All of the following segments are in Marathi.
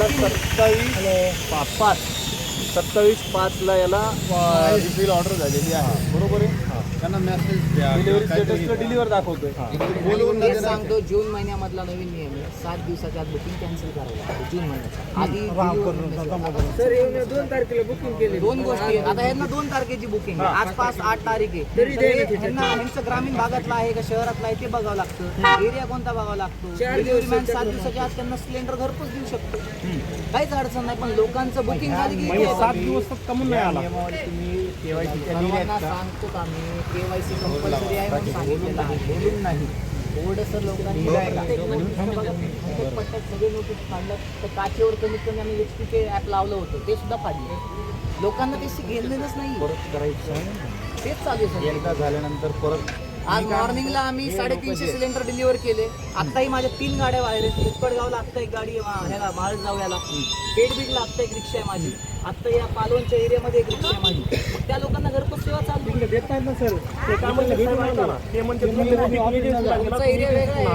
याला 27/5 याला रिफिल ऑर्डर झालेली आहे, बरोबर आहे. त्यांना मेसेज द्या, डिलिव्हरी स्टेटसला डिलिव्हर दाखवतोय. तेच सांगतो, जून महिन्यामधला नवीन नियम आहे, 7 दिवसाच्या आत बुकिंग कॅन्सल करावं लागतं. जून महिन्याचा आधी सर येऊन 2 तारखेला बुकिंग केली. दोन गोष्टी आहेत. आता ह्यांना 2 तारखेची बुकिंग आहे, आज 5-8 तारीख आहे. तरी ह्यांचं ग्रामीण भागातला आहे का शहरातला आहे ते बघावं लागतं, एरिया कोणता बघावं लागतो. डिलिव्हरी मॅन 7 दिवसाच्या आत त्यांना सिलेंडर घरपोच देऊ शकतो, काहीच अडचण नाही. पण लोकांचं बुकिंग झाली की 7 दिवस तर कमून नाही आला. सर्वांना सांगतो का मी, केवायसी कंपल्सरी आहे म्हणून सांगितलेलं आहे, बोलून नाही. थोडंसं लोकांनी प्रत्येक पट्ट्यात सगळे नोटीस काढलं तर काचेवर कमीत कमी आम्ही HP ॲप लावलं होतं, ते सुद्धा काढले. लोकांना ते घेतलेलंच नाही, तेच चालू आहे. एकदा झाल्यानंतर परत आज मॉर्निंगला आम्ही 350 सिलेंडर डिलिव्हर केले. आत्ताही माझ्या 3 गाड्या बाहेर आहेत. उक्कडगावला आत्ता एक गाडी आहे, ह्याला माळजावळ्याला पेडबीडला आत्ता एक रिक्षा आहे माझी, आत्ता या पालवणच्या एरियामध्ये एक रिक्षा आहे माझी. मग त्या लोकांना घरपोच सेवा चालू देत नाहीत ना सर. ते काय म्हणते ते म्हणते तुमचा एरिया वेगळा आहे,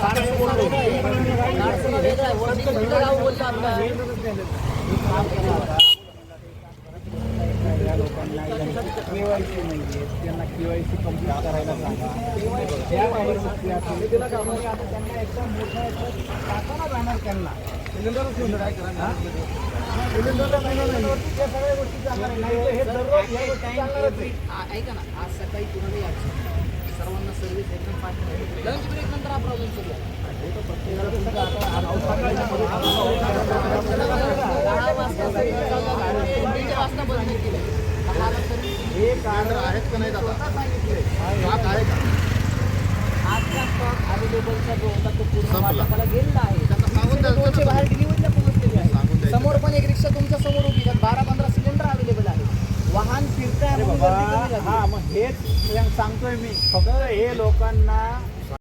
नाडसोबा वेगळा आहे, नाडसोबा वेगळा आहे. वरती कुठलं गाव बोललं आपलं? केवायसी नाही आहे, त्यांना केवायसी कंप्लीट करायला सांगा. त्यांना एकदा मोठा टाकायला जाणार त्यांना सिलेंडरच घेऊन काय करणार. ऐका ना, आज सकाळी कुणालाही अडचण नाही. सर्वांना सर्व्हिस एकदम फास्ट. लंच ब्रेक नंतर हा प्रॉब्लेम सुरू आहे. 10 वाजता बंद केलं. 10 ला सर्व्हिस हे कार्ड आहेत का नाही दादा? सांगितलंय. स्टॉक आहे का? आजचा स्टॉक अवेलेबलचा जो होता तो पूर्ण संपला. वाटपाला गेलेला आहे. त्यांना सांगून द्यायचं दोनशे ना. बाहेर डिलिव्हरीला पोहोचलेले सांगून आहे. द्यायचं. समोर पण एक रिक्षा तुमच्या समोर उभी आहे, 12-15 सिलेंडर अवेलेबल आहे. वाहन फिरताय म्हणून गर्दी कमी झाली. हा, मग हेच सांगतोय मी. फक्त हे लोकांना